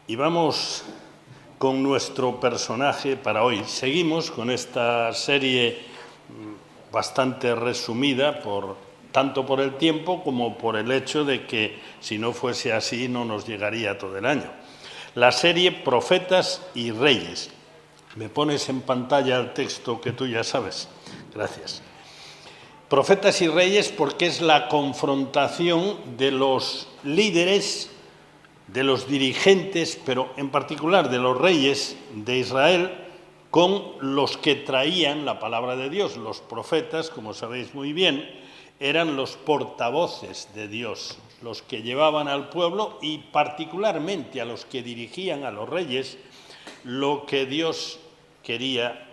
Y vamos con nuestro personaje para hoy. Seguimos con esta serie bastante resumida, tanto por el tiempo como por el hecho de que, si no fuese así, no nos llegaría todo el año. La serie Profetas y Reyes. ¿Me pones en pantalla el texto que tú ya sabes? Gracias. Profetas y Reyes porque es la confrontación de los líderes, de los dirigentes, pero en particular de los reyes de Israel, con los que traían la palabra de Dios. Los profetas, como sabéis muy bien, eran los portavoces de Dios, los que llevaban al pueblo y particularmente a los que dirigían a los reyes lo que Dios quería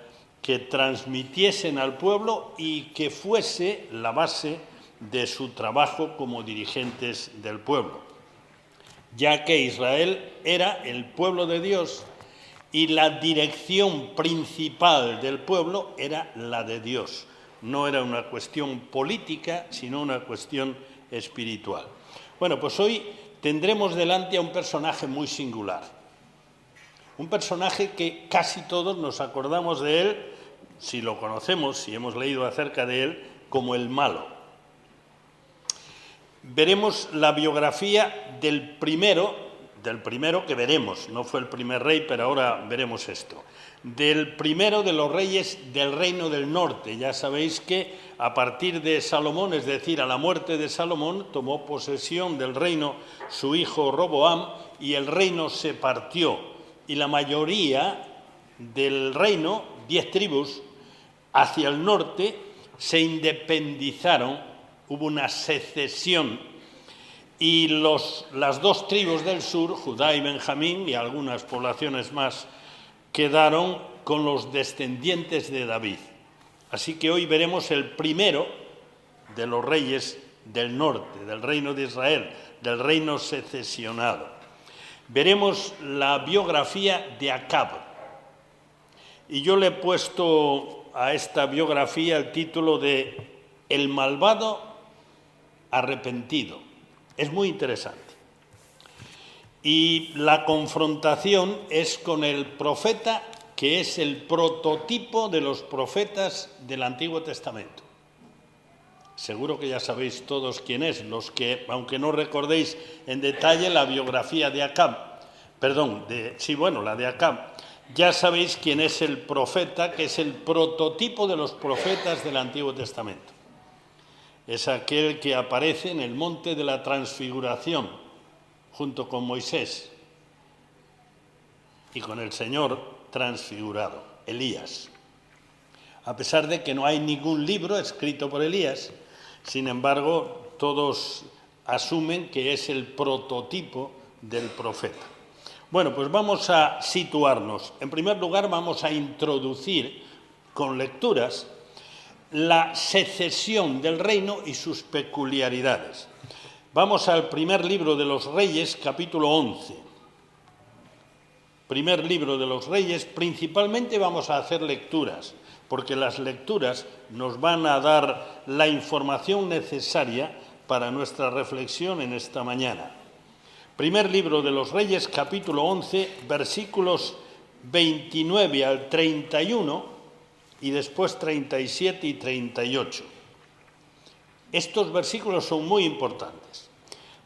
que transmitiesen al pueblo y que fuese la base de su trabajo como dirigentes del pueblo, ya que Israel era el pueblo de Dios y la dirección principal del pueblo era la de Dios. No era una cuestión política, sino una cuestión espiritual. Bueno, pues hoy tendremos delante a un personaje muy singular. Un personaje que casi todos nos acordamos de él, si lo conocemos, si hemos leído acerca de él, como el malo. Veremos la biografía del primero que veremos, no fue el primer rey, pero ahora veremos esto, del primero de los reyes del reino del norte. Ya sabéis que a partir de Salomón, es decir, a la muerte de Salomón, tomó posesión del reino su hijo Roboam y el reino se partió y la mayoría del reino, 10 tribus, hacia el norte se independizaron. Hubo una secesión y las dos tribus del sur, Judá y Benjamín, y algunas poblaciones más, quedaron con los descendientes de David. Así que hoy veremos el primero de los reyes del norte, del reino de Israel, del reino secesionado. Veremos la biografía de Acab. Y yo le he puesto a esta biografía el título de El malvado arrepentido. Es muy interesante. Y la confrontación es con el profeta que es el prototipo de los profetas del Antiguo Testamento. Seguro que ya sabéis todos quién es, los que, aunque no recordéis en detalle la biografía de Acab, la de Acab, ya sabéis quién es el profeta, que es el prototipo de los profetas del Antiguo Testamento. Es aquel que aparece en el monte de la Transfiguración, junto con Moisés y con el Señor transfigurado, Elías. A pesar de que no hay ningún libro escrito por Elías, sin embargo, todos asumen que es el prototipo del profeta. Bueno, pues vamos a situarnos. En primer lugar, vamos a introducir con lecturas la secesión del reino y sus peculiaridades. Vamos al primer libro de los Reyes, capítulo 11. Primer libro de los Reyes, principalmente vamos a hacer lecturas, porque las lecturas nos van a dar la información necesaria para nuestra reflexión en esta mañana. Primer libro de los Reyes, capítulo 11, versículos 29 al 31 y después 37 y 38. Estos versículos son muy importantes.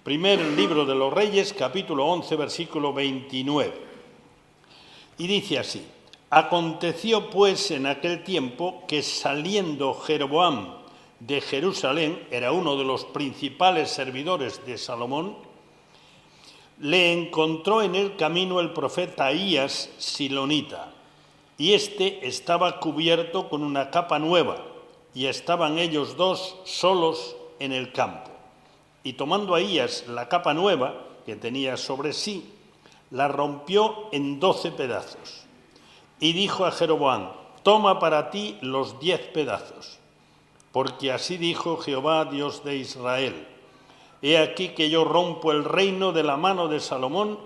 Primer libro de los Reyes, capítulo 11, versículo 29. Y dice así: Aconteció pues en aquel tiempo que saliendo Jeroboam de Jerusalén, era uno de los principales servidores de Salomón, le encontró en el camino el profeta Ahías silonita, y éste estaba cubierto con una capa nueva, y estaban ellos dos solos en el campo. Y tomando Ahías la capa nueva que tenía sobre sí, la rompió en 12 pedazos. Y dijo a Jeroboam: Toma para ti los 10 pedazos, porque así dijo Jehová, Dios de Israel: He aquí que yo rompo el reino de la mano de Salomón,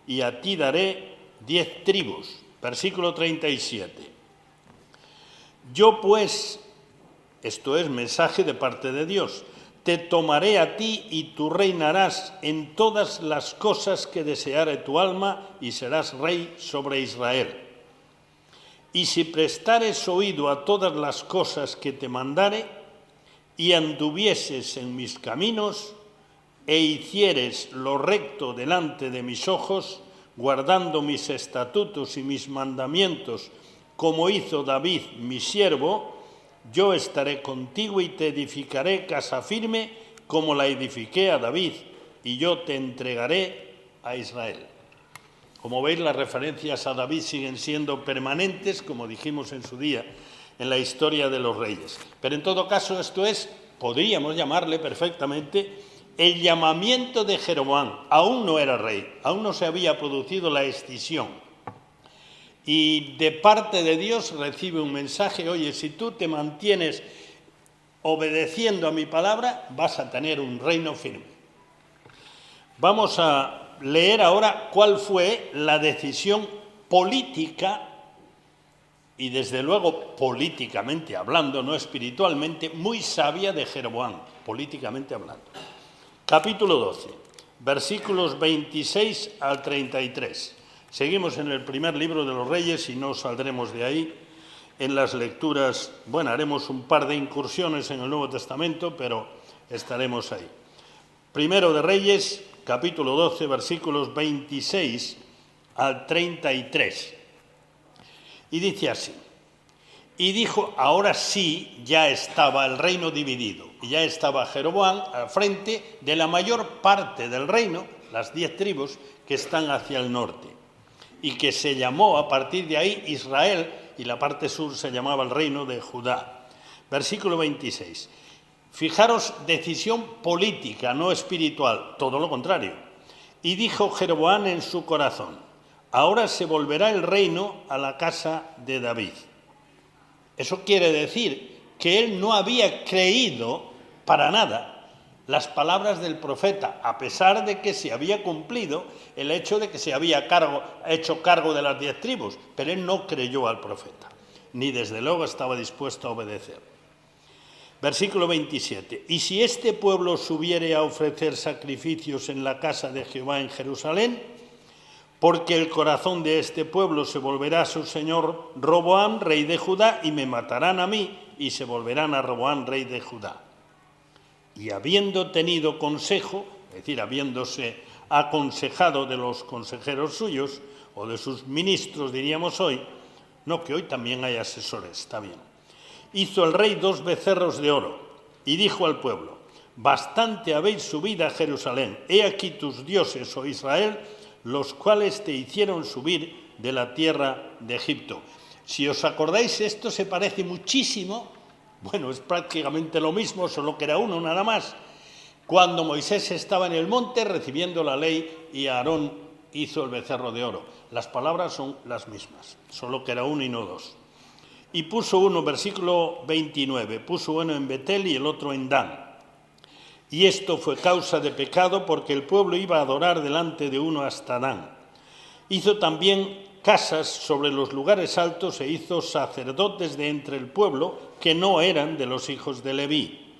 y a ti daré 10 tribus. Versículo 37. Yo pues, esto es mensaje de parte de Dios, te tomaré a ti y tú reinarás en todas las cosas que deseare tu alma y serás rey sobre Israel. Y si prestares oído a todas las cosas que te mandare y anduvieses en mis caminos e hicieres lo recto delante de mis ojos, guardando mis estatutos y mis mandamientos, como hizo David mi siervo, yo estaré contigo y te edificaré casa firme como la edifiqué a David, y yo te entregaré a Israel. Como veis, las referencias a David siguen siendo permanentes, como dijimos en su día, en la historia de los reyes. Pero en todo caso, esto es, podríamos llamarle perfectamente, el llamamiento de Jeroboam. Aún no era rey, aún no se había producido la escisión. Y de parte de Dios recibe un mensaje: oye, si tú te mantienes obedeciendo a mi palabra, vas a tener un reino firme. Vamos a leer ahora cuál fue la decisión política, y desde luego políticamente hablando, no espiritualmente, muy sabia de Jeroboam, políticamente hablando. Capítulo 12, versículos 26 al 33. Seguimos en el primer libro de los Reyes y no saldremos de ahí. En las lecturas, bueno, haremos un par de incursiones en el Nuevo Testamento, pero estaremos ahí. Primero de Reyes, capítulo 12, versículos 26 al 33. Y dice así: y dijo, ahora sí ya estaba el reino dividido, y ya estaba Jeroboam al frente de la mayor parte del reino, las 10 tribus que están hacia el norte, y que se llamó a partir de ahí Israel, y la parte sur se llamaba el reino de Judá. Versículo 26. Fijaros, decisión política, no espiritual, todo lo contrario. Y dijo Jeroboam en su corazón, ahora se volverá el reino a la casa de David. Eso quiere decir que él no había creído para nada las palabras del profeta, a pesar de que se había cumplido el hecho de que se había hecho cargo de las 10 tribus, pero él no creyó al profeta, ni desde luego estaba dispuesto a obedecer. Versículo 27. Y si este pueblo subiere a ofrecer sacrificios en la casa de Jehová en Jerusalén, porque el corazón de este pueblo se volverá a su señor Roboam, rey de Judá, y me matarán a mí, y se volverán a Roboam, rey de Judá. Y habiendo tenido consejo, es decir, habiéndose aconsejado de los consejeros suyos, o de sus ministros, diríamos hoy, no, que hoy también hay asesores, está bien, hizo el rey 2 becerros de oro, y dijo al pueblo, bastante habéis subido a Jerusalén, he aquí tus dioses, oh Israel, los cuales te hicieron subir de la tierra de Egipto. Si os acordáis, esto se parece muchísimo, bueno, es prácticamente lo mismo, solo que era uno nada más, cuando Moisés estaba en el monte recibiendo la ley y Aarón hizo el becerro de oro. Las palabras son las mismas, solo que era uno y no dos. Y puso uno, versículo 29, puso uno en Betel y el otro en Dan. Y esto fue causa de pecado porque el pueblo iba a adorar delante de uno hasta Dan. Hizo también casas sobre los lugares altos e hizo sacerdotes de entre el pueblo que no eran de los hijos de Leví.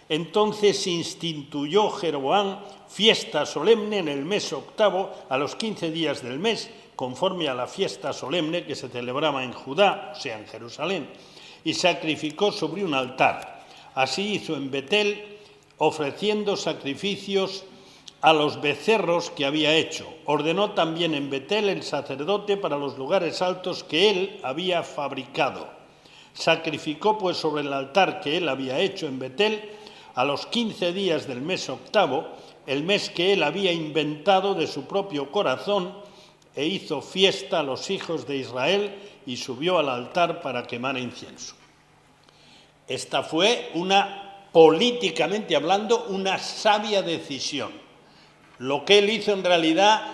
Entonces instituyó Jeroboam fiesta solemne en el mes octavo, a los 15 días del mes, conforme a la fiesta solemne que se celebraba en Judá, o sea, en Jerusalén, y sacrificó sobre un altar. Así hizo en Betel, ofreciendo sacrificios a los becerros que había hecho. Ordenó también en Betel el sacerdote para los lugares altos que él había fabricado. Sacrificó pues sobre el altar que él había hecho en Betel a los 15 días del mes octavo, el mes que él había inventado de su propio corazón, e hizo fiesta a los hijos de Israel y subió al altar para quemar incienso. Esta fue políticamente hablando, una sabia decisión. Lo que él hizo en realidad,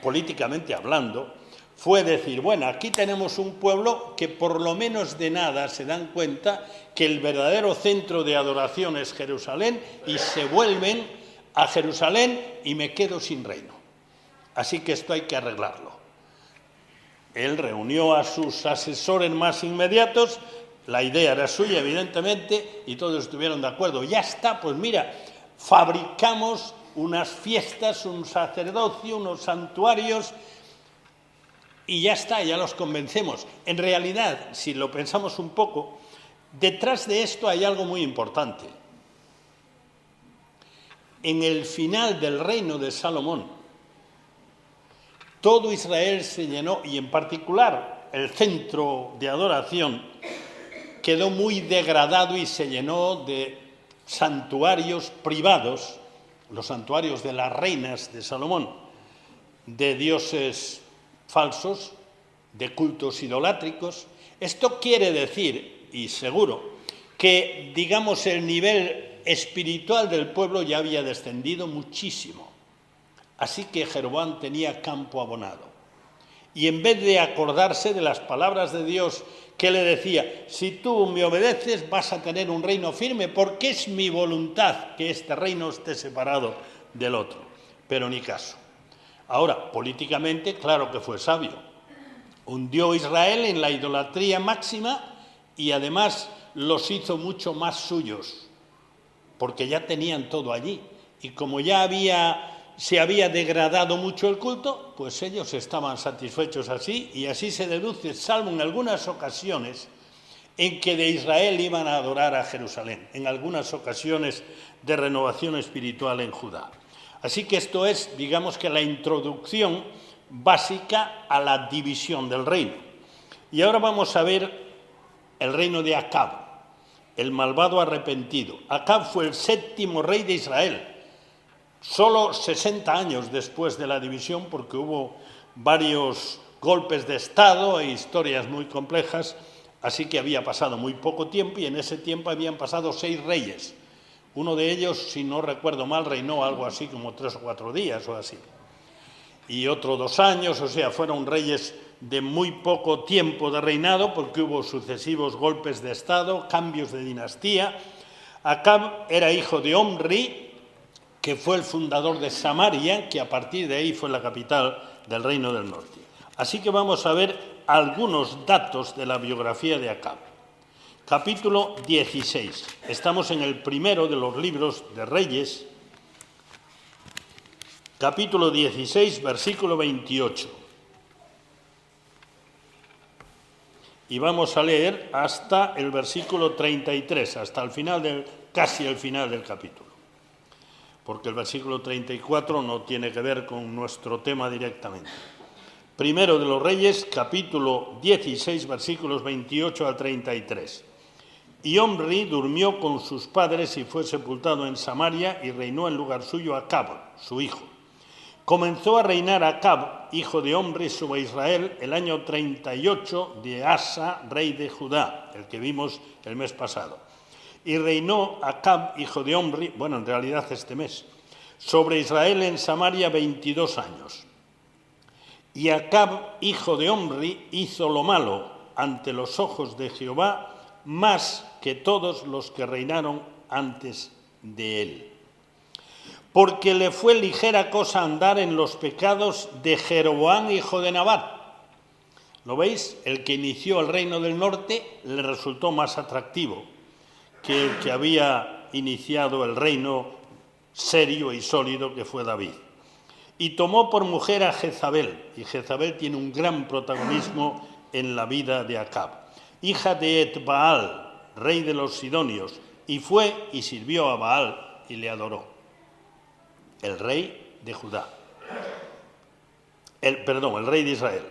políticamente hablando, fue decir, bueno, aquí tenemos un pueblo que por lo menos de nada se dan cuenta que el verdadero centro de adoración es Jerusalén y se vuelven a Jerusalén y me quedo sin reino. Así que esto hay que arreglarlo. Él reunió a sus asesores más inmediatos la idea era suya, evidentemente, y todos estuvieron de acuerdo. Ya está, pues mira, fabricamos unas fiestas, un sacerdocio, unos santuarios, y ya está, ya los convencemos. En realidad, si lo pensamos un poco, detrás de esto hay algo muy importante. En el final del reino de Salomón, todo Israel se llenó, y en particular el centro de adoración quedó muy degradado y se llenó de santuarios privados, los santuarios de las reinas de Salomón, de dioses falsos, de cultos idolátricos. Esto quiere decir, y seguro, que, digamos, el nivel espiritual del pueblo ya había descendido muchísimo. Así que Jeroboam tenía campo abonado. Y en vez de acordarse de las palabras de Dios que le decía, si tú me obedeces vas a tener un reino firme, porque es mi voluntad que este reino esté separado del otro. Pero ni caso. Ahora, políticamente, claro que fue sabio. Hundió a Israel en la idolatría máxima y además los hizo mucho más suyos, porque ya tenían todo allí. Y como ya se había degradado mucho el culto, pues ellos estaban satisfechos así, y así se deduce, salvo en algunas ocasiones en que de Israel iban a adorar a Jerusalén, en algunas ocasiones de renovación espiritual en Judá. Así que esto es, digamos que la introducción básica a la división del reino. Y ahora vamos a ver el reino de Acab, el malvado arrepentido. Acab fue el 7º rey de Israel, solo 60 años después de la división, porque hubo varios golpes de Estado e historias muy complejas, así que había pasado muy poco tiempo, y en ese tiempo habían pasado 6 reyes. Uno de ellos, si no recuerdo mal, reinó algo así como 3 o 4 días o así. Y otro 2 años, o sea, fueron reyes de muy poco tiempo de reinado, porque hubo sucesivos golpes de Estado, cambios de dinastía. Acab era hijo de Omri, que fue el fundador de Samaria, que a partir de ahí fue la capital del Reino del Norte. Así que vamos a ver algunos datos de la biografía de Acab. Capítulo 16. Estamos en el primero de los libros de Reyes. Capítulo 16, versículo 28. Y vamos a leer hasta el versículo 33, hasta el final casi el final del capítulo. Porque el versículo 34 no tiene que ver con nuestro tema directamente. Primero de los Reyes, capítulo 16, versículos 28 al 33. Y Omri durmió con sus padres y fue sepultado en Samaria, y reinó en lugar suyo Acab, su hijo. Comenzó a reinar Acab, hijo de Omri, sobre Israel, el año 38 de Asa, rey de Judá, el que vimos el mes pasado. Y reinó Acab, hijo de Omri, bueno, en realidad este mes, sobre Israel en Samaria 22 años. Y Acab, hijo de Omri, hizo lo malo ante los ojos de Jehová, más que todos los que reinaron antes de él. Porque le fue ligera cosa andar en los pecados de Jeroboam, hijo de Nabat. ¿Lo veis? El que inició el reino del norte le resultó más atractivo que el que había iniciado el reino serio y sólido que fue David. Y tomó por mujer a Jezabel, y Jezabel tiene un gran protagonismo en la vida de Acab, hija de Etbaal, rey de los sidonios, y fue y sirvió a Baal y le adoró. El rey de Judá, el rey de Israel,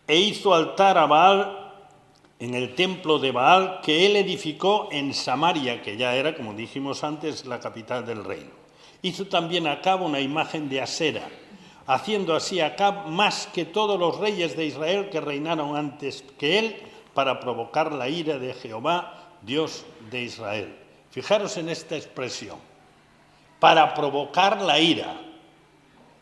e hizo altar a Baal en el templo de Baal que él edificó en Samaria, que ya era, como dijimos antes, la capital del reino. Hizo también a Acab una imagen de Asera, haciendo así a Acab más que todos los reyes de Israel que reinaron antes que él, para provocar la ira de Jehová, Dios de Israel. Fijaros en esta expresión, para provocar la ira.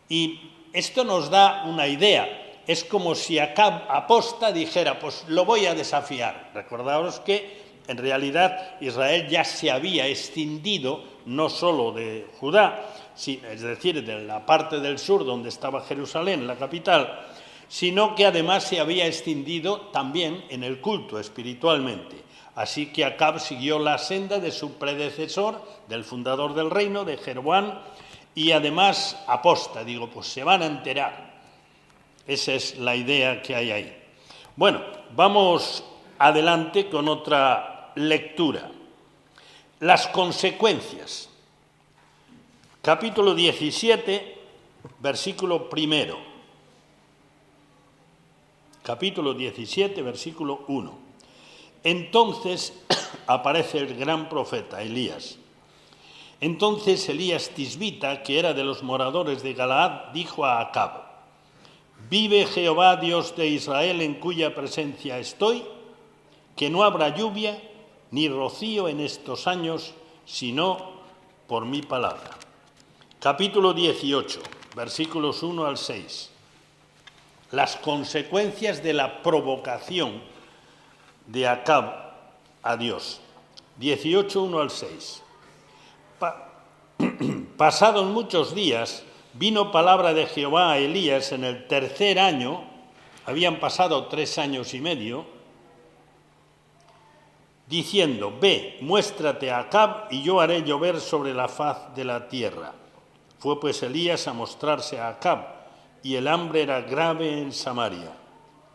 Y esto nos da una idea. Es como si Acab aposta dijera, pues lo voy a desafiar. Recordaos que en realidad Israel ya se había escindido no solo de Judá, es decir, de la parte del sur donde estaba Jerusalén, la capital, sino que además se había escindido también en el culto espiritualmente. Así que Acab siguió la senda de su predecesor, del fundador del reino, de Jeroboam, y además aposta. Digo, pues se van a enterar. Esa es la idea que hay ahí. Bueno, vamos adelante con otra lectura. Las consecuencias. Capítulo 17, versículo 1. Capítulo 17, versículo 1. Entonces aparece el gran profeta Elías. Entonces Elías Tisbita, que era de los moradores de Galaad, dijo a Acab: «Vive Jehová, Dios de Israel, en cuya presencia estoy, que no habrá lluvia ni rocío en estos años, sino por mi palabra». Capítulo 18, versículos 1 al 6. Las consecuencias de la provocación de Acab a Dios. 18, 1 al 6. Pasados muchos días, vino palabra de Jehová a Elías en el tercer año, habían pasado 3 años y medio, diciendo: «Ve, muéstrate a Acab, y yo haré llover sobre la faz de la tierra». Fue pues Elías a mostrarse a Acab, y el hambre era grave en Samaria.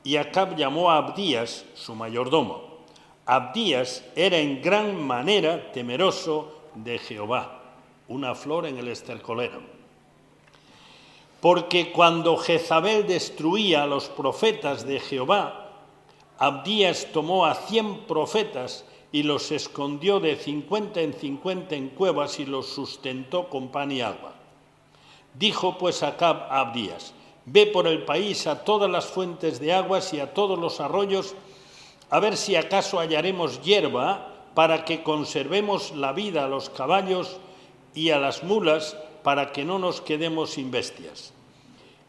Y Acab llamó a Abdías, su mayordomo. Abdías era en gran manera temeroso de Jehová, una flor en el estercolero. Porque cuando Jezabel destruía a los profetas de Jehová, Abdías tomó a 100 profetas y los escondió de 50 en 50 en cuevas y los sustentó con pan y agua. Dijo pues Acab a Abdías: «Ve por el país a todas las fuentes de aguas y a todos los arroyos, a ver si acaso hallaremos hierba para que conservemos la vida a los caballos y a las mulas, para que no nos quedemos sin bestias».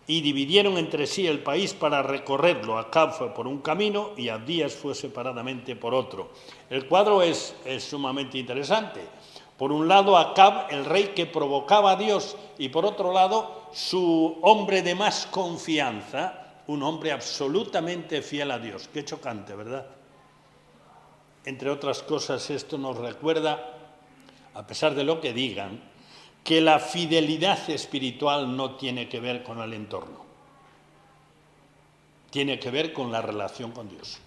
Y dividieron entre sí el país para recorrerlo. Acab fue por un camino y Abdías fue separadamente por otro. El cuadro es sumamente interesante. Por un lado, Acab, el rey que provocaba a Dios, y por otro lado, su hombre de más confianza, un hombre absolutamente fiel a Dios. Qué chocante, ¿verdad? Entre otras cosas, esto nos recuerda, a pesar de lo que digan, que la fidelidad espiritual no tiene que ver con el entorno. Tiene que ver con la relación con Dios.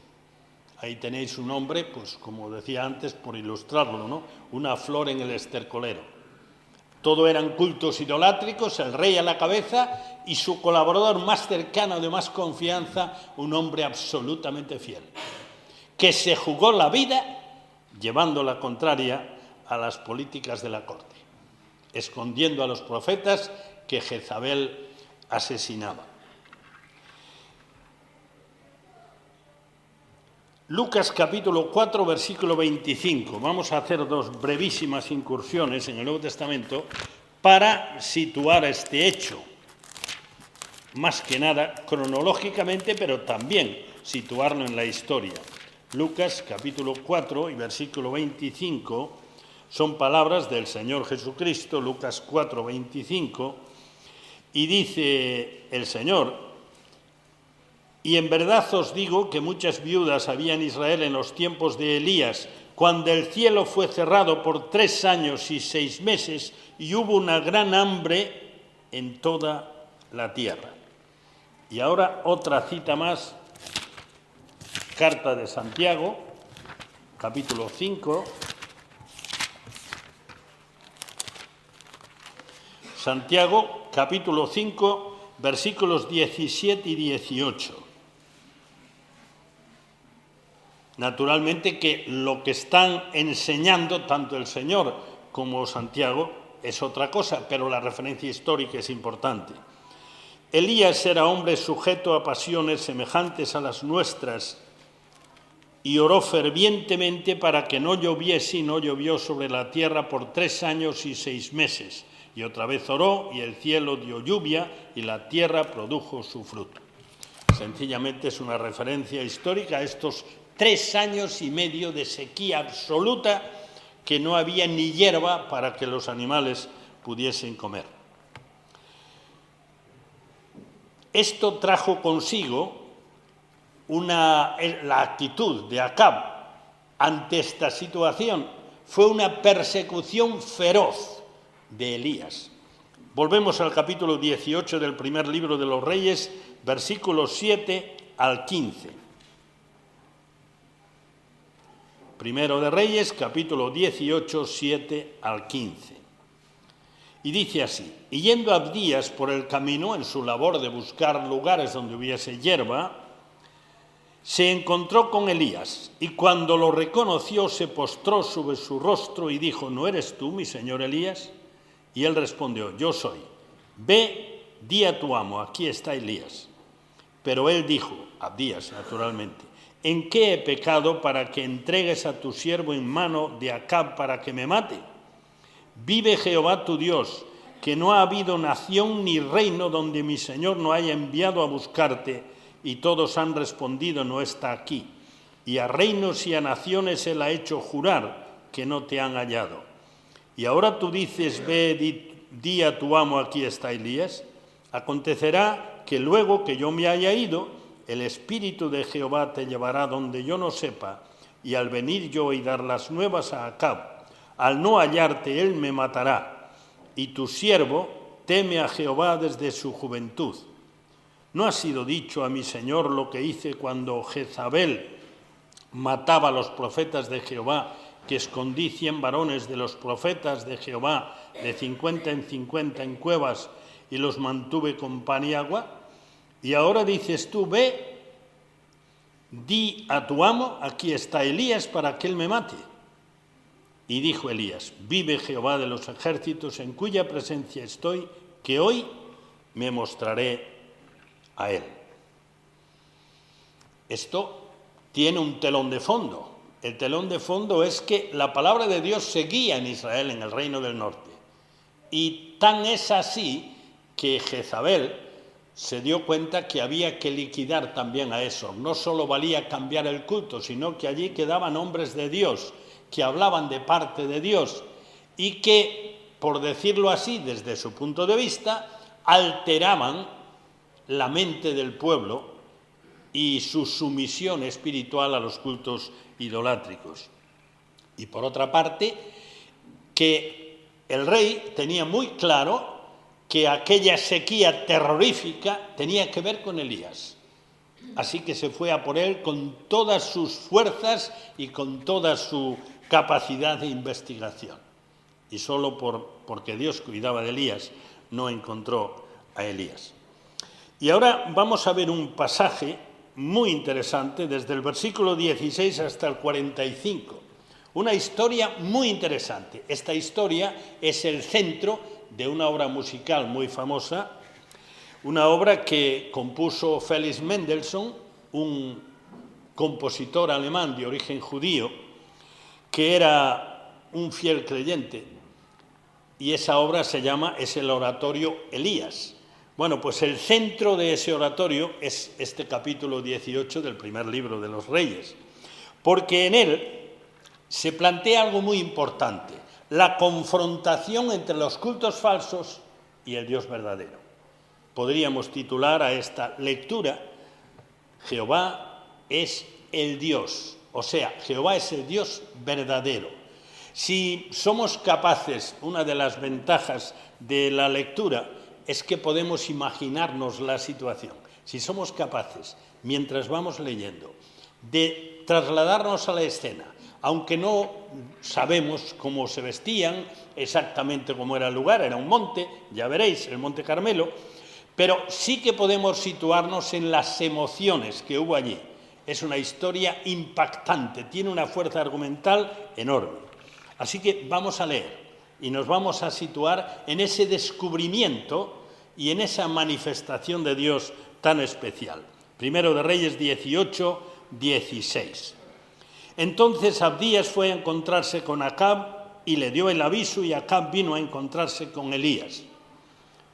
Ahí tenéis un hombre, pues como decía antes, por ilustrarlo, ¿no? Una flor en el estercolero. Todo eran cultos idolátricos, el rey a la cabeza y su colaborador más cercano, de más confianza, un hombre absolutamente fiel, que se jugó la vida llevando la contraria a las políticas de la corte, escondiendo a los profetas que Jezabel asesinaba. Lucas capítulo 4, versículo 25. Vamos a hacer 2 brevísimas incursiones en el Nuevo Testamento para situar este hecho, más que nada cronológicamente, pero también situarlo en la historia. Lucas capítulo 4 y versículo 25 son palabras del Señor Jesucristo, Lucas 4, 25, y dice el Señor: «Y en verdad os digo que muchas viudas había en Israel en los tiempos de Elías, cuando el cielo fue cerrado por 3 años y 6 meses, y hubo una gran hambre en toda la tierra». Y ahora otra cita más, carta de Santiago, capítulo 5. Santiago, capítulo 5, versículos 17 y 18. Naturalmente que lo que están enseñando tanto el Señor como Santiago es otra cosa, pero la referencia histórica es importante. Elías era hombre sujeto a pasiones semejantes a las nuestras y oró fervientemente para que no lloviese, y no llovió sobre la tierra por 3 años y 6 meses. Y otra vez oró, y el cielo dio lluvia, y la tierra produjo su fruto. Sencillamente es una referencia histórica a estos 3 años y medio de sequía absoluta, que no había ni hierba para que los animales pudiesen comer. Esto trajo consigo la actitud de Acab, ante esta situación fue una persecución feroz de Elías. Volvemos al capítulo 18 del primer libro de los Reyes, versículos 7 al 15. Primero de Reyes, capítulo 18, 7 al 15. Y dice así: y yendo Abdías por el camino en su labor de buscar lugares donde hubiese hierba, se encontró con Elías, y cuando lo reconoció se postró sobre su rostro y dijo: ¿no eres tú, mi señor Elías? Y él respondió: yo soy. Ve, di a tu amo, aquí está Elías. Pero él dijo, Abdías naturalmente: ¿en qué he pecado para que entregues a tu siervo en mano de Acab para que me mate? Vive Jehová tu Dios, que no ha habido nación ni reino donde mi señor no haya enviado a buscarte, y todos han respondido: no está aquí. Y a reinos y a naciones él ha hecho jurar que no te han hallado. Y ahora tú dices: ve, di a tu amo, aquí está Elías. Acontecerá que luego que yo me haya ido, el Espíritu de Jehová te llevará donde yo no sepa, y al venir yo y dar las nuevas a Acab, al no hallarte él me matará, y tu siervo teme a Jehová desde su juventud. ¿No ha sido dicho a mi señor lo que hice cuando Jezabel mataba a los profetas de Jehová, que escondí 100 varones de los profetas de Jehová de 50 en 50 en cuevas y los mantuve con pan y agua? Y ahora dices tú: ve, di a tu amo, aquí está Elías para que él me mate. Y dijo Elías: vive Jehová de los ejércitos, en cuya presencia estoy, que hoy me mostraré a él. Esto tiene un telón de fondo. El telón de fondo es que la palabra de Dios seguía en Israel, en el reino del norte. Y tan es así que Jezabel se dio cuenta que había que liquidar también a eso. No solo valía cambiar el culto, sino que allí quedaban hombres de Dios, que hablaban de parte de Dios y que, por decirlo así, desde su punto de vista, alteraban la mente del pueblo y su sumisión espiritual a los cultos idolátricos. Y por otra parte, que el rey tenía muy claro que aquella sequía terrorífica tenía que ver con Elías. Así que se fue a por él con todas sus fuerzas y con toda su capacidad de investigación. Y solo porque Dios cuidaba de Elías, no encontró a Elías. Y ahora vamos a ver un pasaje muy interesante, desde el versículo 16 hasta el 45. Una historia muy interesante. Esta historia es el centro de una obra musical muy famosa, una obra que compuso Felix Mendelssohn, un compositor alemán de origen judío, que era un fiel creyente. Y esa obra es el oratorio Elías. Bueno, pues el centro de ese oratorio es este capítulo 18 del primer libro de los Reyes, porque en él se plantea algo muy importante: la confrontación entre los cultos falsos y el Dios verdadero. Podríamos titular a esta lectura: Jehová es el Dios, o sea, Jehová es el Dios verdadero. Si somos capaces, una de las ventajas de la lectura es que podemos imaginarnos la situación. Si somos capaces, mientras vamos leyendo, de trasladarnos a la escena, aunque no sabemos cómo se vestían, exactamente cómo era el lugar, era un monte, ya veréis, el Monte Carmelo, pero sí que podemos situarnos en las emociones que hubo allí. Es una historia impactante, tiene una fuerza argumental enorme. Así que vamos a leer y nos vamos a situar en ese descubrimiento y en esa manifestación de Dios tan especial. Primero de Reyes 18, 16. Entonces Abdías fue a encontrarse con Acab y le dio el aviso, y Acab vino a encontrarse con Elías.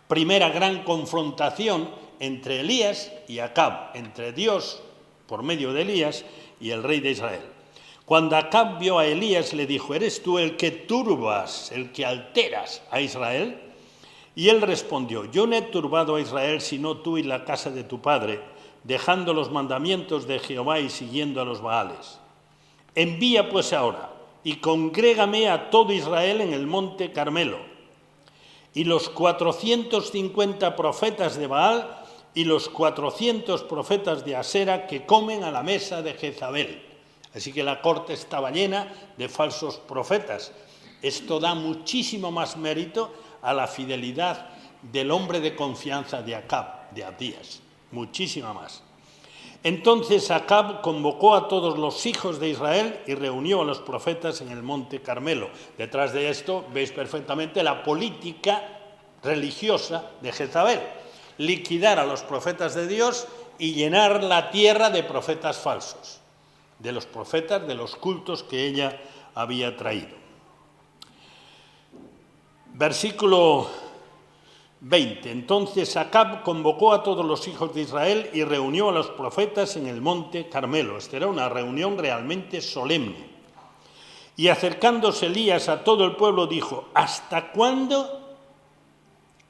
Primera gran confrontación entre Elías y Acab, entre Dios por medio de Elías y el rey de Israel. Cuando Acab vio a Elías, le dijo: ¿eres tú el que turbas, el que alteras a Israel? Y él respondió: yo no he turbado a Israel sino tú y la casa de tu padre, dejando los mandamientos de Jehová y siguiendo a los Baales. Envía pues ahora y congrégame a todo Israel en el monte Carmelo, y los 450 profetas de Baal y los 400 profetas de Asera que comen a la mesa de Jezabel. Así que la corte estaba llena de falsos profetas. Esto da muchísimo más mérito a la fidelidad del hombre de confianza de Acab, de Abdías, muchísima más. Entonces Acab convocó a todos los hijos de Israel y reunió a los profetas en el monte Carmelo. Detrás de esto veis perfectamente la política religiosa de Jezabel: liquidar a los profetas de Dios y llenar la tierra de profetas falsos, de los profetas de los cultos que ella había traído. Versículo 20. Entonces Acab convocó a todos los hijos de Israel y reunió a los profetas en el monte Carmelo. Esta era una reunión realmente solemne. Y acercándose Elías a todo el pueblo dijo: ¿hasta cuándo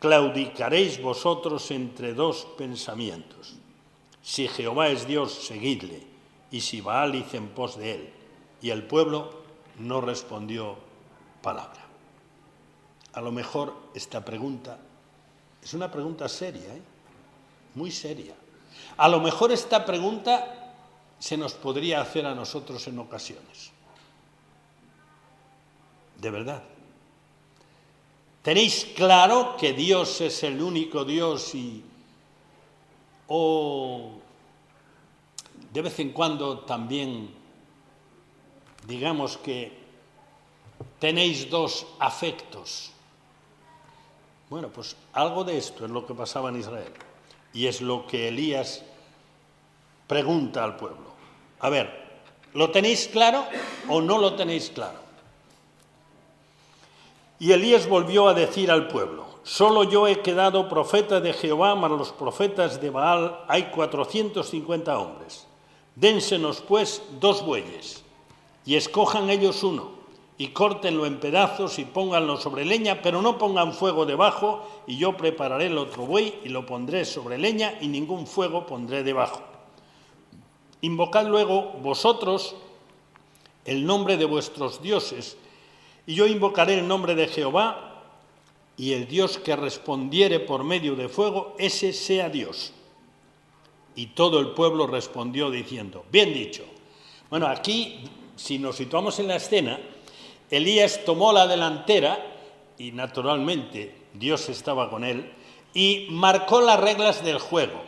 claudicaréis vosotros entre dos pensamientos? Si Jehová es Dios, seguidle, y si Baal, id en pos de él. Y el pueblo no respondió palabra. A lo mejor esta pregunta es una pregunta seria, muy seria. A lo mejor esta pregunta se nos podría hacer a nosotros en ocasiones. De verdad. ¿Tenéis claro que Dios es el único Dios o de vez en cuando también digamos que tenéis dos afectos? Bueno, pues algo de esto es lo que pasaba en Israel. Y es lo que Elías pregunta al pueblo. A ver, ¿lo tenéis claro o no lo tenéis claro? Y Elías volvió a decir al pueblo: solo yo he quedado profeta de Jehová, mas los profetas de Baal hay 450 hombres. Dénsenos pues 2 bueyes, y escojan ellos uno, y córtenlo en pedazos y pónganlo sobre leña, pero no pongan fuego debajo, y yo prepararé el otro buey y lo pondré sobre leña, y ningún fuego pondré debajo. Invocad luego vosotros el nombre de vuestros dioses, y yo invocaré el nombre de Jehová, y el Dios que respondiere por medio de fuego, ese sea Dios. Y todo el pueblo respondió diciendo: bien dicho. Bueno, aquí, si nos situamos en la escena, Elías tomó la delantera, y naturalmente Dios estaba con él, y marcó las reglas del juego.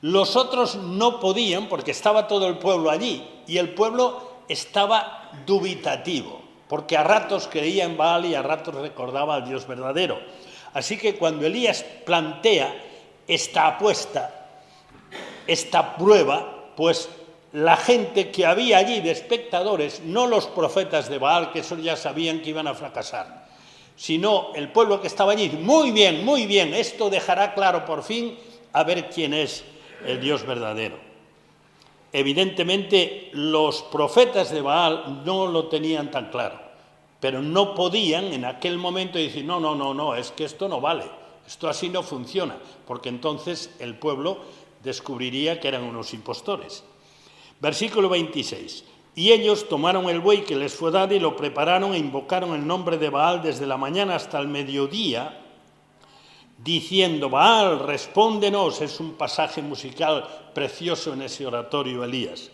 Los otros no podían, porque estaba todo el pueblo allí, y el pueblo estaba dubitativo, porque a ratos creía en Baal y a ratos recordaba al Dios verdadero. Así que cuando Elías plantea esta apuesta, esta prueba, pues la gente que había allí de espectadores, no los profetas de Baal, que esos ya sabían que iban a fracasar, sino el pueblo que estaba allí: muy bien, esto dejará claro por fin a ver quién es el Dios verdadero. Evidentemente los profetas de Baal no lo tenían tan claro, pero no podían en aquel momento decir: no, es que esto no vale, esto así no funciona, porque entonces el pueblo descubriría que eran unos impostores. Versículo 26. Y ellos tomaron el buey que les fue dado y lo prepararon e invocaron el nombre de Baal desde la mañana hasta el mediodía, diciendo: Baal, respóndenos. Es un pasaje musical precioso en ese oratorio Elías.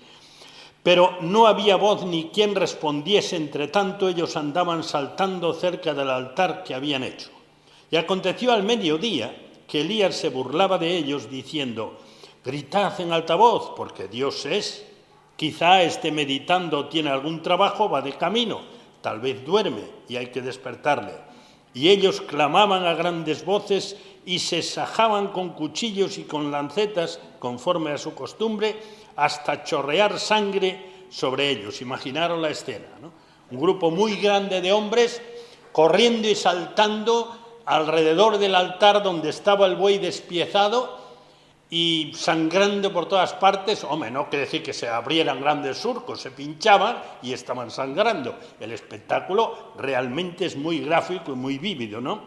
Pero no había voz ni quien respondiese, entre tanto ellos andaban saltando cerca del altar que habían hecho. Y aconteció al mediodía que Elías se burlaba de ellos, diciendo: gritad en alta voz, porque Dios es. Quizá esté meditando, tiene algún trabajo, va de camino, tal vez duerme y hay que despertarle. Y ellos clamaban a grandes voces y se sajaban con cuchillos y con lancetas, conforme a su costumbre, hasta chorrear sangre sobre ellos. Imaginaron la escena, ¿no? Un grupo muy grande de hombres corriendo y saltando alrededor del altar donde estaba el buey despiezado y sangrando por todas partes. Hombre, no quiere decir que se abrieran grandes surcos, se pinchaban y estaban sangrando. El espectáculo realmente es muy gráfico y muy vívido, ¿no?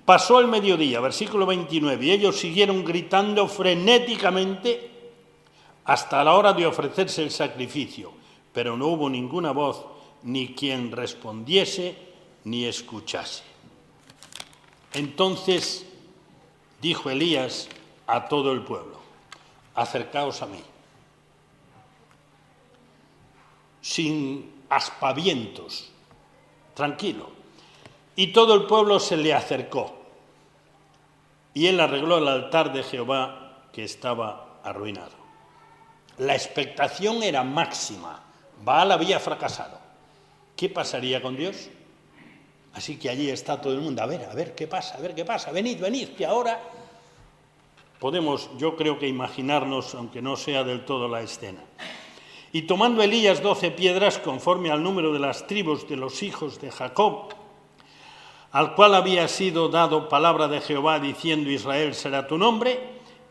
Pasó el mediodía, versículo 29, y ellos siguieron gritando frenéticamente hasta la hora de ofrecerse el sacrificio. pero no hubo ninguna voz, ni quien respondiese, ni escuchase. Entonces dijo Elías a todo el pueblo: acercaos a mí, sin aspavientos, tranquilo. Y todo el pueblo se le acercó, y él arregló el altar de Jehová que estaba arruinado. La expectación era máxima. Baal había fracasado. ¿Qué pasaría con Dios? Así que allí está todo el mundo. A ver qué pasa, venid, que ahora podemos, yo creo que imaginarnos, aunque no sea del todo la escena. Y tomando Elías 12 piedras, conforme al número de las tribus de los hijos de Jacob, al cual había sido dado palabra de Jehová, diciendo: Israel será tu nombre,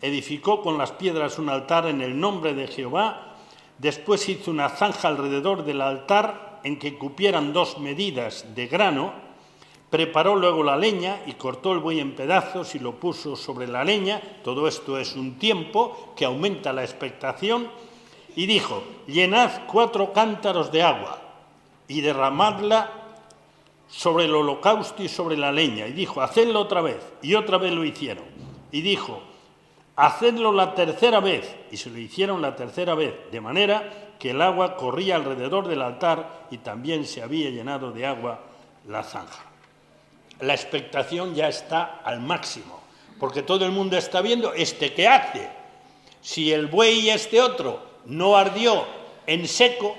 edificó con las piedras un altar en el nombre de Jehová. Después hizo una zanja alrededor del altar en que cupieran 2 medidas de grano. Preparó luego la leña y cortó el buey en pedazos y lo puso sobre la leña. Todo esto es un tiempo que aumenta la expectación. Y dijo: llenad 4 cántaros de agua y derramadla sobre el holocausto y sobre la leña. Y dijo: hacedlo otra vez. Y otra vez lo hicieron. Y dijo: hacedlo la tercera vez. Y se lo hicieron la tercera vez, de manera que el agua corría alrededor del altar y también se había llenado de agua la zanja. La expectación ya está al máximo, porque todo el mundo está viendo qué hace. Si el buey y este otro no ardió en seco,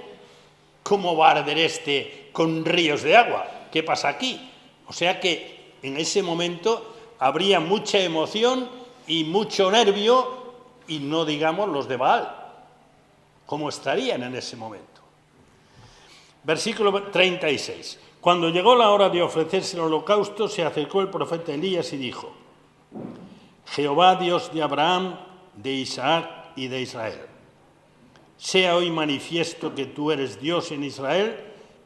¿cómo va a arder con ríos de agua? ¿Qué pasa aquí? O sea que en ese momento habría mucha emoción y mucho nervio, y no digamos los de Baal, ¿cómo estarían en ese momento? Versículo 36. Cuando llegó la hora de ofrecerse el holocausto, se acercó el profeta Elías y dijo: Jehová, Dios de Abraham, de Isaac y de Israel, sea hoy manifiesto que tú eres Dios en Israel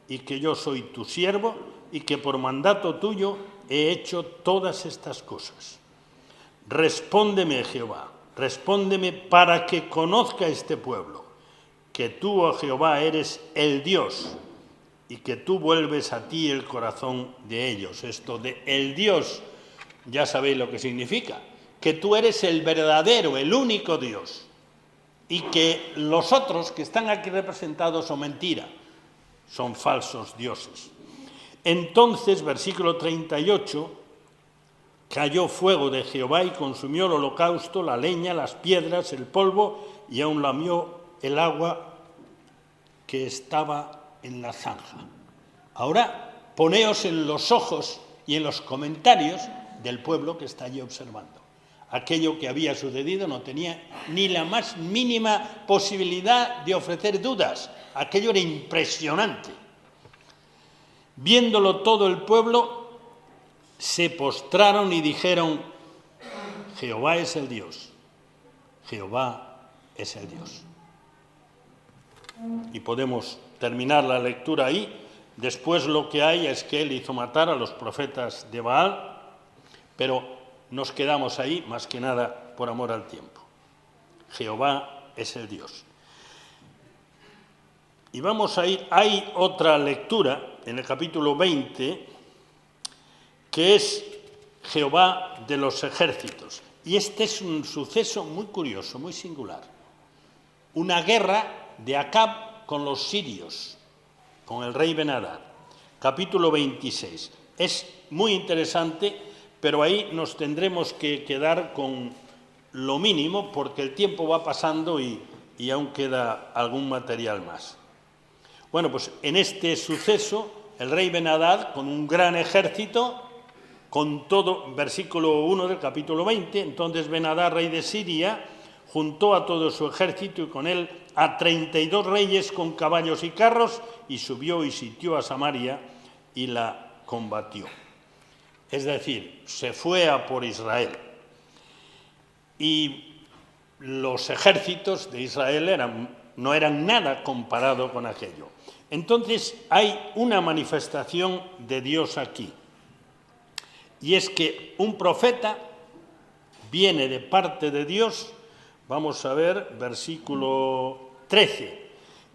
y que yo soy tu siervo y que por mandato tuyo he hecho todas estas cosas. Respóndeme, Jehová, respóndeme para que conozca este pueblo que tú, oh Jehová, eres el Dios y que tú vuelves a ti el corazón de ellos. Esto de el Dios, ya sabéis lo que significa, que tú eres el verdadero, el único Dios, y que los otros que están aquí representados son mentira, son falsos dioses. Entonces, versículo 38, cayó fuego de Jehová y consumió el holocausto, la leña, las piedras, el polvo, y aún lamió el agua que estaba en la zanja. Ahora, poneos en los ojos y en los comentarios del pueblo que está allí observando. Aquello que había sucedido no tenía ni la más mínima posibilidad de ofrecer dudas. Aquello era impresionante. Viéndolo todo el pueblo, se postraron y dijeron: Jehová es el Dios, Jehová es el Dios. Y podemos terminar la lectura ahí. Después lo que hay es que él hizo matar a los profetas de Baal, pero nos quedamos ahí más que nada por amor al tiempo. Jehová es el Dios. Y vamos a ir, hay otra lectura en el capítulo 20, que es Jehová de los ejércitos. Y este es un suceso muy curioso, muy singular. Una guerra de Acab con los sirios, con el rey Ben-Hadad. Capítulo 26. Es muy interesante, pero ahí nos tendremos que quedar con lo mínimo, porque el tiempo va pasando y aún queda algún material más. Bueno, pues en este suceso, el rey Ben-Hadad, con un gran ejército, con todo, versículo 1 del capítulo 20, entonces Ben-Hadad, rey de Siria, juntó a todo su ejército y con él a 32 reyes con caballos y carros, y subió y sitió a Samaria y la combatió. Es decir, se fue a por Israel. Y los ejércitos de Israel no eran nada comparado con aquello. Entonces hay una manifestación de Dios aquí. Y es que un profeta viene de parte de Dios. Vamos a ver, versículo 13.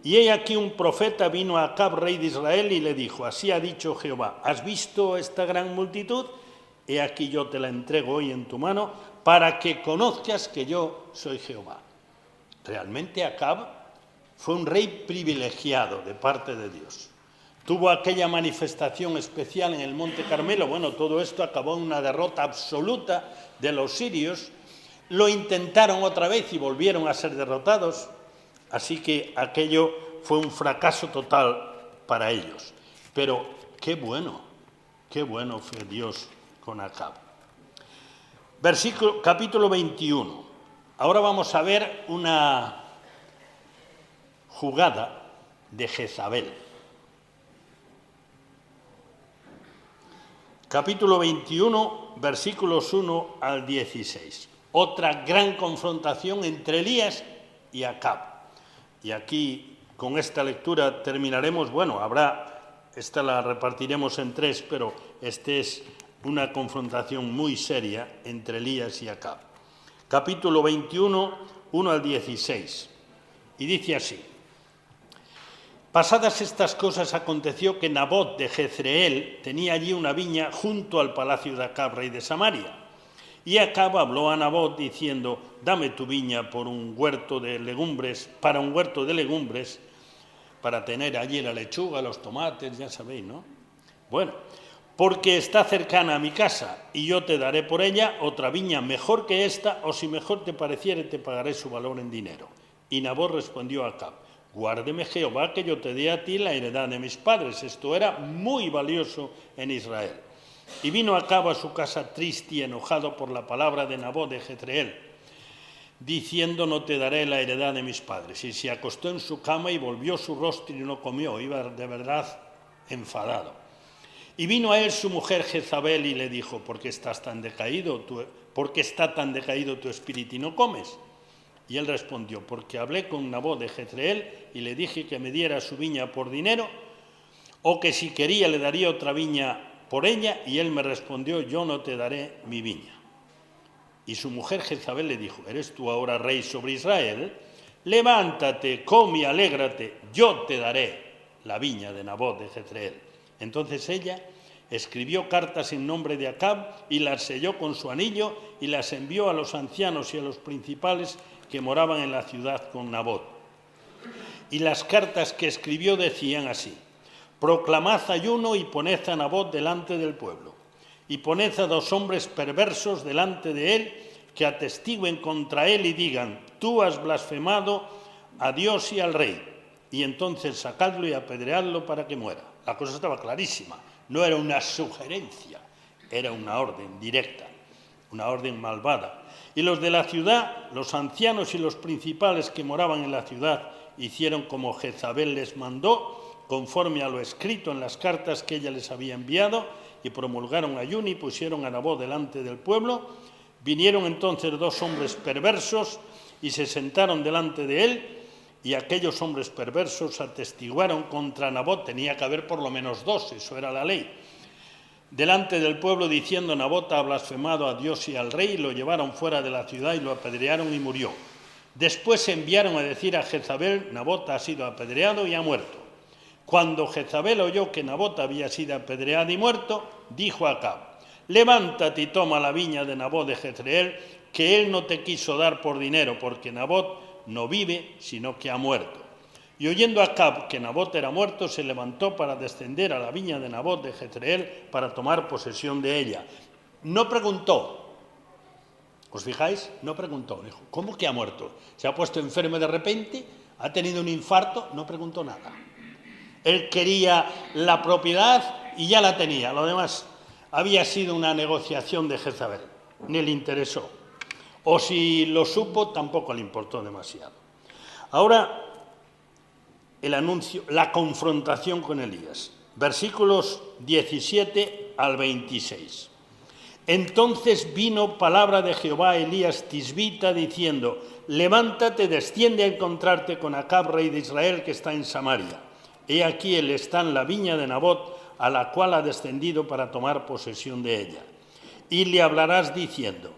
Y he aquí un profeta vino a Acab, rey de Israel, y le dijo, así ha dicho Jehová, ¿has visto esta gran multitud? He aquí yo te la entrego hoy en tu mano, para que conozcas que yo soy Jehová. Realmente Acab fue un rey privilegiado de parte de Dios. Tuvo aquella manifestación especial en el Monte Carmelo. Bueno, todo esto acabó en una derrota absoluta de los sirios. Lo intentaron otra vez y volvieron a ser derrotados. Así que aquello fue un fracaso total para ellos. Pero qué bueno fue Dios con Acab. Capítulo 21. Ahora vamos a ver una jugada de Jezabel. Capítulo 21, versículos 1 al 16. Otra gran confrontación entre Elías y Acab. Y aquí, con esta lectura, terminaremos. Bueno, esta la repartiremos en 3, pero esta es una confrontación muy seria entre Elías y Acab. Capítulo 21, 1 al 16. Y dice así. Pasadas estas cosas, aconteció que Nabot de Jezreel tenía allí una viña junto al palacio de Acab, rey de Samaria. Y Acab habló a Nabot diciendo, dame tu viña para un huerto de legumbres, para tener allí la lechuga, los tomates, ya sabéis, ¿no? Bueno, porque está cercana a mi casa, y yo te daré por ella otra viña mejor que esta, o si mejor te pareciere, te pagaré su valor en dinero. Y Nabot respondió a Acab, guárdeme Jehová que yo te dé a ti la heredad de mis padres. Esto era muy valioso en Israel. Y vino Acab a su casa triste y enojado por la palabra de Nabot de Jezreel, diciendo, no te daré la heredad de mis padres. Y se acostó en su cama y volvió su rostro y no comió. Iba de verdad enfadado. Y vino a él su mujer Jezabel y le dijo, ¿por qué está tan decaído tu espíritu y no comes? Y él respondió, porque hablé con Nabot de Jezreel y le dije que me diera su viña por dinero, o que si quería le daría otra viña por ella, y él me respondió, yo no te daré mi viña. Y su mujer Jezabel le dijo, ¿eres tú ahora rey sobre Israel? Levántate, come y alégrate, yo te daré la viña de Nabot de Jezreel. Entonces ella escribió cartas en nombre de Acab y las selló con su anillo y las envió a los ancianos y a los principales que moraban en la ciudad con Nabot. Y las cartas que escribió decían así, proclamad ayuno y poned a Nabot delante del pueblo, y poned a 2 hombres perversos delante de él, que atestiguen contra él y digan, tú has blasfemado a Dios y al rey, y entonces sacadlo y apedreadlo para que muera. La cosa estaba clarísima, no era una sugerencia, era una orden directa, una orden malvada. Y los de la ciudad, los ancianos y los principales que moraban en la ciudad, hicieron como Jezabel les mandó, conforme a lo escrito en las cartas que ella les había enviado, y promulgaron ayuno y pusieron a Nabot delante del pueblo. Vinieron entonces 2 hombres perversos y se sentaron delante de él, y aquellos hombres perversos atestiguaron contra Nabot. Tenía que haber por lo menos 2, eso era la ley. Delante del pueblo, diciendo, Nabot ha blasfemado a Dios y al rey, y lo llevaron fuera de la ciudad y lo apedrearon y murió. Después enviaron a decir a Jezabel, Nabot ha sido apedreado y ha muerto. Cuando Jezabel oyó que Nabot había sido apedreado y muerto, dijo a Acab, levántate y toma la viña de Nabot de Jezreel, que él no te quiso dar por dinero, porque Nabot no vive, sino que ha muerto. Y oyendo Acab que Nabot era muerto, se levantó para descender a la viña de Nabot de Jezreel para tomar posesión de ella. No preguntó, ¿os fijáis? No preguntó, dijo, ¿cómo que ha muerto? ¿Se ha puesto enfermo de repente? ¿Ha tenido un infarto? No preguntó nada. Él quería la propiedad y ya la tenía. Lo demás había sido una negociación de Jezabel. Ni le interesó. O si lo supo, tampoco le importó demasiado. Ahora, el anuncio, la confrontación con Elías. Versículos 17 al 26. Entonces vino palabra de Jehová a Elías Tisbita diciendo, levántate, desciende a encontrarte con Acab, rey de Israel, que está en Samaria. He aquí él está en la viña de Nabot, a la cual ha descendido para tomar posesión de ella. Y le hablarás diciendo,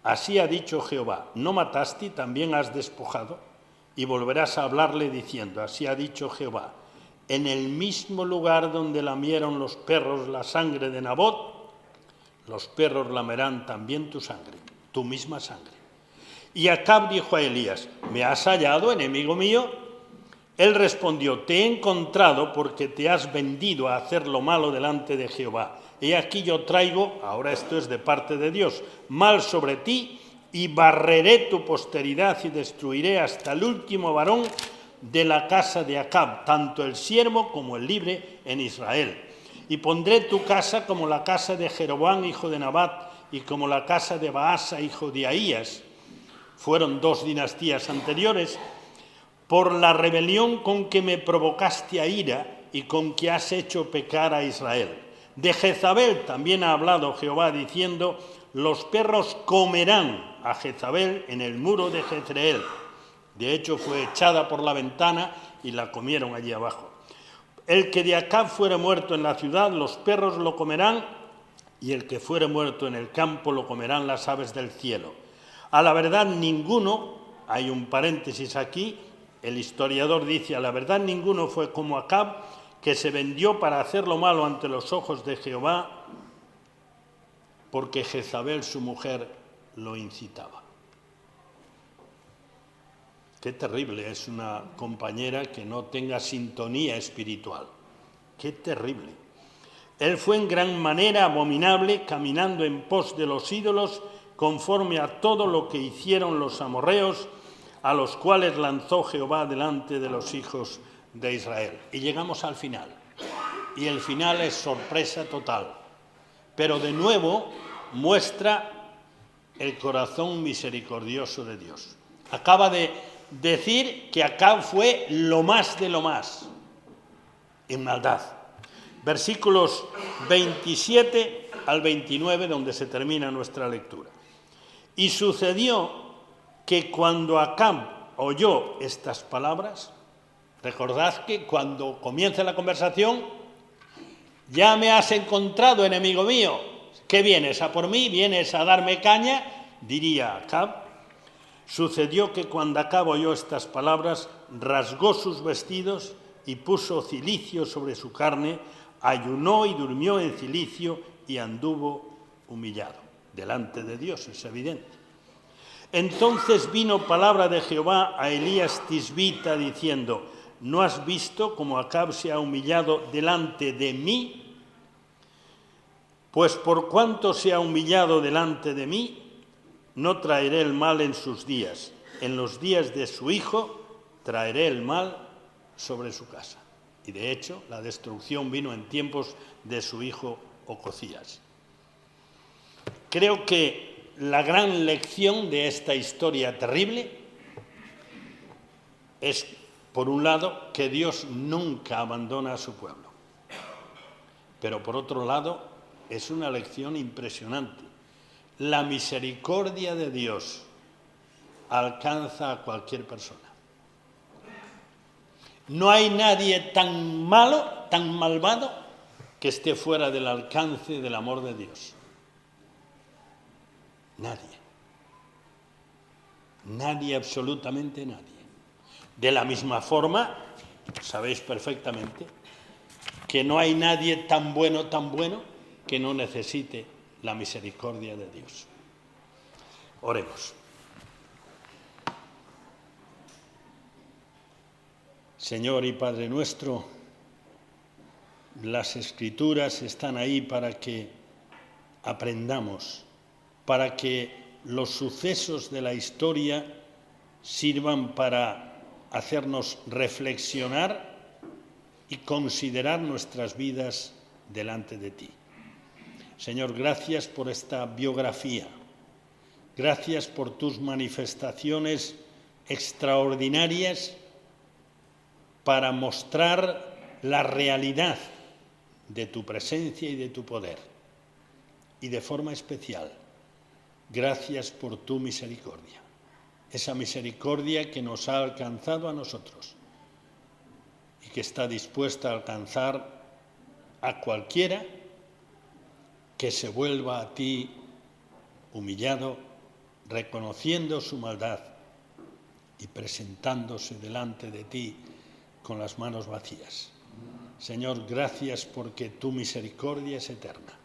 así ha dicho Jehová, ¿no mataste y también has despojado? y volverás a hablarle diciendo, así ha dicho Jehová, en el mismo lugar donde lamieron los perros la sangre de Nabot, los perros lamerán también tu sangre, tu misma sangre. Y Acab dijo a Elías, ¿me has hallado, enemigo mío? Él respondió, te he encontrado porque te has vendido a hacer lo malo delante de Jehová. He aquí yo traigo, ahora esto es de parte de Dios, mal sobre ti y barreré tu posteridad y destruiré hasta el último varón de la casa de Acab, tanto el siervo como el libre en Israel. Y pondré tu casa como la casa de Jeroboam, hijo de Nabat, y como la casa de Baasa, hijo de Ahías. Fueron 2 dinastías anteriores, por la rebelión con que me provocaste a ira y con que has hecho pecar a Israel. De Jezabel también ha hablado Jehová diciendo, los perros comerán a Jezabel en el muro de Jezreel. De hecho fue echada por la ventana y la comieron allí abajo. El que de Acab fuere muerto en la ciudad, los perros lo comerán, y el que fuere muerto en el campo lo comerán las aves del cielo. A la verdad ninguno, hay un paréntesis aquí, el historiador dice, a la verdad ninguno fue como Acab, que se vendió para hacer lo malo ante los ojos de Jehová, porque Jezabel, su mujer, lo incitaba. Qué terrible es una compañera que no tenga sintonía espiritual. Qué terrible. Él fue en gran manera abominable, caminando en pos de los ídolos, conforme a todo lo que hicieron los amorreos, a los cuales lanzó Jehová delante de los hijos de Israel. Y llegamos al final. Y el final es sorpresa total. Pero de nuevo muestra el corazón misericordioso de Dios. Acaba de decir que Acab fue lo más de lo más en maldad. Versículos 27 al 29, donde se termina nuestra lectura. Y sucedió que cuando Acab oyó estas palabras, recordad que cuando comienza la conversación, ya me has encontrado, enemigo mío, ¿qué vienes a por mí? ¿Vienes a darme caña? Diría Acab. Sucedió que cuando Acab oyó estas palabras, rasgó sus vestidos y puso cilicio sobre su carne, ayunó y durmió en cilicio y anduvo humillado. Delante de Dios, es evidente. Entonces vino palabra de Jehová a Elías Tisbita diciendo, ¿no has visto cómo Acab se ha humillado delante de mí? Pues por cuanto se ha humillado delante de mí, no traeré el mal en sus días. En los días de su hijo traeré el mal sobre su casa. Y de hecho, la destrucción vino en tiempos de su hijo Ocosías. Creo que la gran lección de esta historia terrible es, por un lado, que Dios nunca abandona a su pueblo. Pero por otro lado, es una lección impresionante. La misericordia de Dios alcanza a cualquier persona. No hay nadie tan malo, tan malvado, que esté fuera del alcance del amor de Dios. Nadie. Nadie, absolutamente nadie. De la misma forma, sabéis perfectamente que no hay nadie tan bueno, que no necesite la misericordia de Dios. Oremos. Señor y Padre nuestro, las Escrituras están ahí para que aprendamos, para que los sucesos de la historia sirvan para hacernos reflexionar y considerar nuestras vidas delante de ti. Señor, gracias por esta biografía. Gracias por tus manifestaciones extraordinarias para mostrar la realidad de tu presencia y de tu poder. Y de forma especial, gracias por tu misericordia. Esa misericordia que nos ha alcanzado a nosotros y que está dispuesta a alcanzar a cualquiera que se vuelva a ti humillado, reconociendo su maldad y presentándose delante de ti con las manos vacías. Señor, gracias porque tu misericordia es eterna.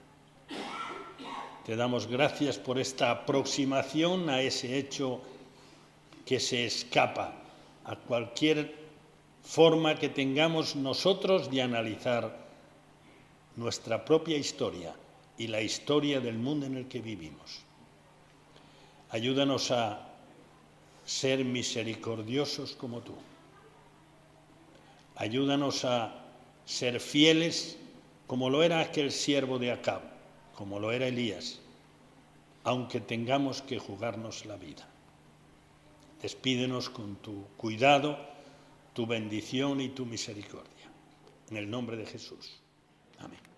Te damos gracias por esta aproximación a ese hecho que se escapa a cualquier forma que tengamos nosotros de analizar nuestra propia historia y la historia del mundo en el que vivimos. Ayúdanos a ser misericordiosos como tú. Ayúdanos a ser fieles como lo era aquel siervo de Acab, como lo era Elías, aunque tengamos que jugarnos la vida. Despídenos con tu cuidado, tu bendición y tu misericordia. En el nombre de Jesús. Amén.